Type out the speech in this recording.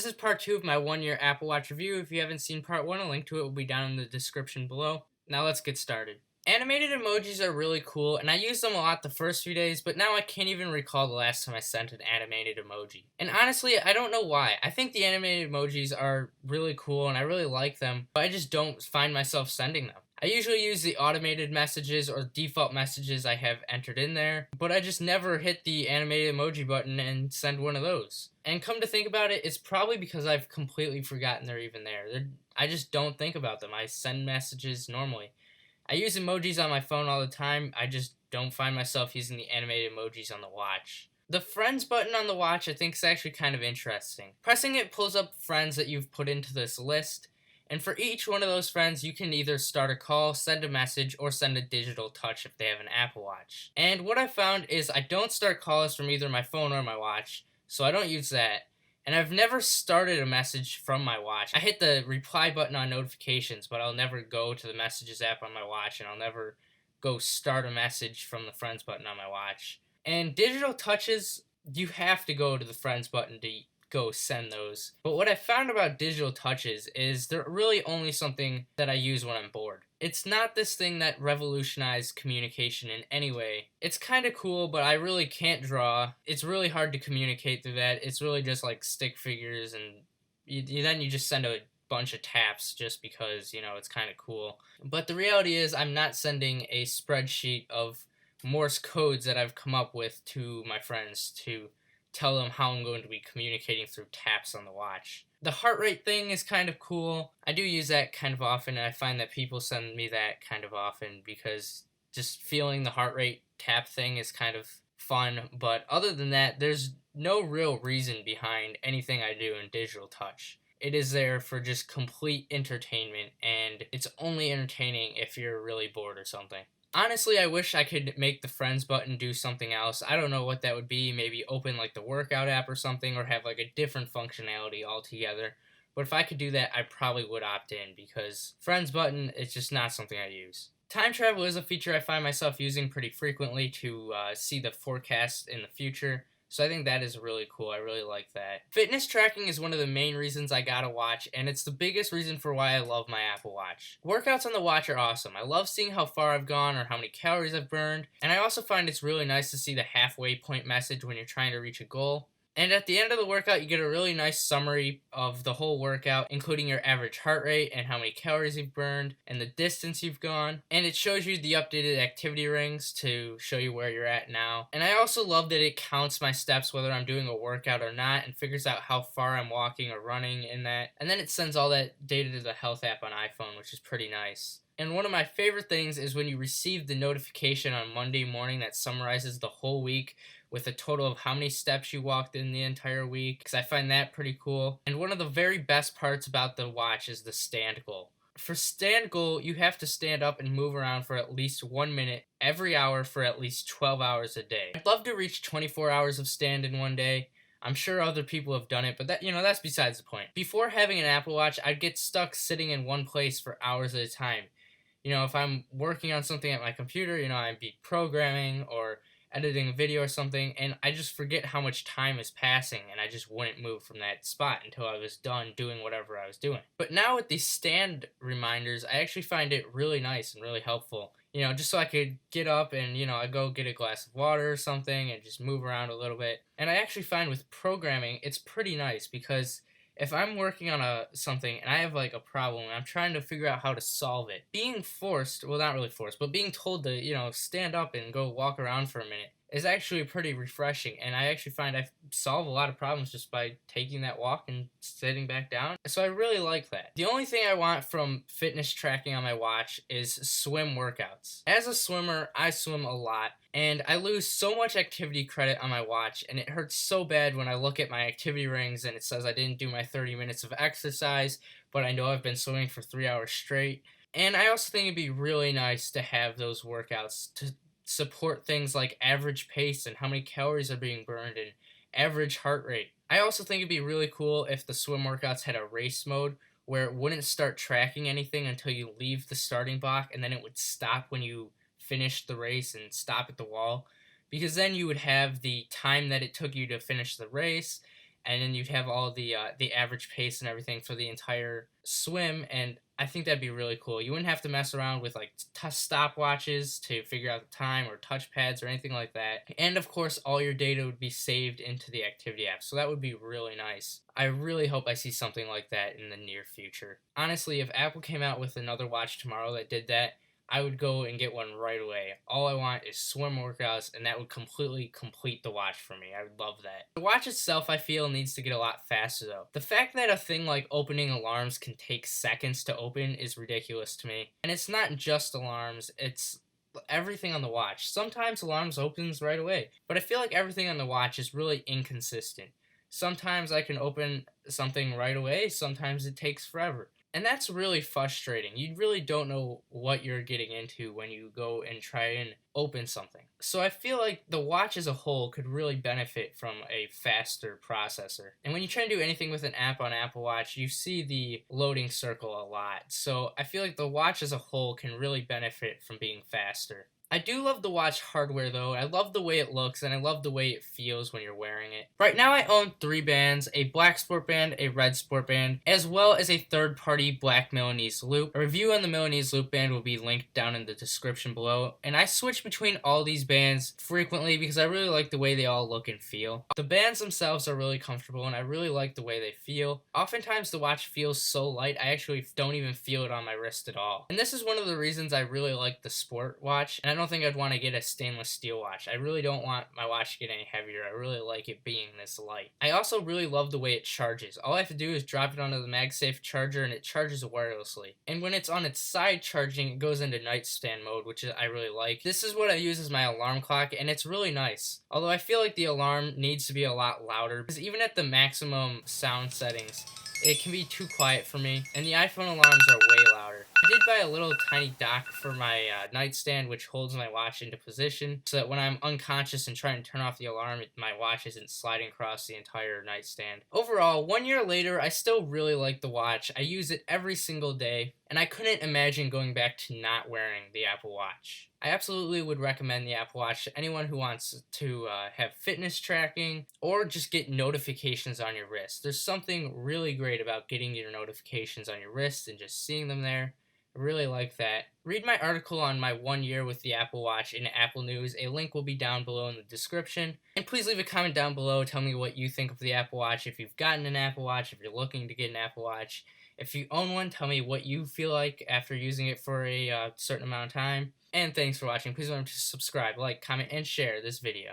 This is part 2 of my 1-year Apple Watch review. If you haven't seen part 1, a link to it will be down in the description below. Now let's get started. Animated emojis are really cool, and I used them a lot the first few days, but now I can't even recall the last time I sent an animated emoji. And honestly, I don't know why. I think the animated emojis are really cool, and I really like them, but I just don't find myself sending them. I usually use the automated messages or default messages I have entered in there, but I just never hit the animated emoji button and send one of those. And come to think about it, it's probably because I've completely forgotten they're even there. I just don't think about them. I send messages normally. I use emojis on my phone all the time. I just don't find myself using the animated emojis on the watch. The friends button on the watch I think is actually kind of interesting. Pressing it pulls up friends that you've put into this list, and for each one of those friends you can either start a call, send a message, or send a digital touch if they have an Apple Watch. And what I found is I don't start calls from either my phone or my watch, so I don't use that. And I've never started a message from my watch. I hit the reply button on notifications, but I'll never go to the messages app on my watch, and I'll never go start a message from the friends button on my watch. And digital touches, you have to go to the friends button to go send those. But what I found about digital touches is they're really only something that I use when I'm bored. It's not this thing that revolutionized communication in any way. It's kind of cool, but I really can't draw. It's really hard to communicate through that. It's really just like stick figures, and then you just send a bunch of taps just because, it's kind of cool. But the reality is I'm not sending a spreadsheet of Morse codes that I've come up with to my friends to tell them how I'm going to be communicating through taps on the watch. The heart rate thing is kind of cool. I do use that kind of often, and I find that people send me that kind of often because just feeling the heart rate tap thing is kind of fun. But other than that, there's no real reason behind anything I do in digital touch. It is there for just complete entertainment, and it's only entertaining if you're really bored or something. Honestly, I wish I could make the friends button do something else. I don't know what that would be. Maybe open like the workout app or something, or have like a different functionality altogether. But if I could do that, I probably would opt in because friends button is just not something I use. Time travel is a feature I find myself using pretty frequently to see the forecast in the future. So I think that is really cool. I really like that. Fitness tracking is one of the main reasons I got a watch, and it's the biggest reason for why I love my Apple Watch. Workouts on the watch are awesome. I love seeing how far I've gone or how many calories I've burned, and I also find it's really nice to see the halfway point message when you're trying to reach a goal. And at the end of the workout, you get a really nice summary of the whole workout, including your average heart rate and how many calories you've burned and the distance you've gone. And it shows you the updated activity rings to show you where you're at now. And I also love that it counts my steps whether I'm doing a workout or not and figures out how far I'm walking or running in that. And then it sends all that data to the health app on iPhone, which is pretty nice. And one of my favorite things is when you receive the notification on Monday morning that summarizes the whole week with a total of how many steps you walked in the entire week, because I find that pretty cool. And one of the very best parts about the watch is the stand goal. For stand goal, you have to stand up and move around for at least 1 minute every hour for at least 12 hours a day. I'd love to reach 24 hours of stand in one day. I'm sure other people have done it, but that's besides the point. Before having an Apple Watch, I'd get stuck sitting in one place for hours at a time. If I'm working on something at my computer, I'd be programming or editing a video or something, and I just forget how much time is passing, and I just wouldn't move from that spot until I was done doing whatever I was doing. But now with these stand reminders, I actually find it really nice and really helpful. Just so I could get up and, I go get a glass of water or something and just move around a little bit. And I actually find with programming, it's pretty nice because if I'm working on something and I have like a problem and I'm trying to figure out how to solve it, being forced, well, not really forced, but being told to, stand up and go walk around for a minute is actually pretty refreshing. And I actually find I solve a lot of problems just by taking that walk and sitting back down. So I really like that. The only thing I want from fitness tracking on my watch is swim workouts. As a swimmer, I swim a lot, and I lose so much activity credit on my watch, and it hurts so bad when I look at my activity rings and it says I didn't do my 30 minutes of exercise, but I know I've been swimming for 3 hours straight. And I also think it'd be really nice to have those workouts to support things like average pace and how many calories are being burned and average heart rate. I also think it'd be really cool if the swim workouts had a race mode where it wouldn't start tracking anything until you leave the starting block, and then it would stop when you finish the race and stop at the wall, because then you would have the time that it took you to finish the race, and then you'd have all the average pace and everything for the entire swim, and I think that'd be really cool. You wouldn't have to mess around with like stopwatches to figure out the time or touchpads or anything like that. And of course, all your data would be saved into the activity app. So that would be really nice. I really hope I see something like that in the near future. Honestly, if Apple came out with another watch tomorrow that did that, I would go and get one right away. All I want is swim workouts, and that would completely complete the watch for me. I would love that. The watch itself, I feel, needs to get a lot faster, though. The fact that a thing like opening alarms can take seconds to open is ridiculous to me. And it's not just alarms, it's everything on the watch. Sometimes alarms opens right away, but I feel like everything on the watch is really inconsistent. Sometimes I can open something right away, sometimes it takes forever. And that's really frustrating. You really don't know what you're getting into when you go and try and open something. So I feel like the watch as a whole could really benefit from a faster processor. And when you try and do anything with an app on Apple Watch, you see the loading circle a lot. So I feel like the watch as a whole can really benefit from being faster. I do love the watch hardware though. I love the way it looks and I love the way it feels when you're wearing it. Right now I own 3 bands, a black sport band, a red sport band, as well as a third-party black Milanese loop. A review on the Milanese loop band will be linked down in the description below. And I switch between all these bands frequently because I really like the way they all look and feel. The bands themselves are really comfortable and I really like the way they feel. Oftentimes the watch feels so light I actually don't even feel it on my wrist at all. And this is one of the reasons I really like the sport watch, and I don't think I'd want to get a stainless steel watch. I really don't want my watch to get any heavier. I really like it being this light. I also really love the way it charges. All I have to do is drop it onto the MagSafe charger and it charges wirelessly. And when it's on its side charging, it goes into nightstand mode, which I really like. This is what I use as my alarm clock, and it's really nice. Although I feel like the alarm needs to be a lot louder, because even at the maximum sound settings, it can be too quiet for me, and the iPhone alarms are way louder. I did buy a little tiny dock for my nightstand, which holds my watch into position, so that when I'm unconscious and trying to turn off the alarm, my watch isn't sliding across the entire nightstand. Overall, 1 year later, I still really like the watch. I use it every single day, and I couldn't imagine going back to not wearing the Apple Watch. I absolutely would recommend the Apple Watch to anyone who wants to have fitness tracking or just get notifications on your wrist. There's something really great about getting your notifications on your wrist and just seeing them there. I really like that. Read my article on my 1 year with the Apple Watch in Apple News. A link will be down below in the description. And please leave a comment down below. Tell me what you think of the Apple Watch. If you've gotten an Apple Watch, if you're looking to get an Apple Watch. If you own one, tell me what you feel like after using it for a certain amount of time. And thanks for watching. Please remember to subscribe, like, comment, and share this video.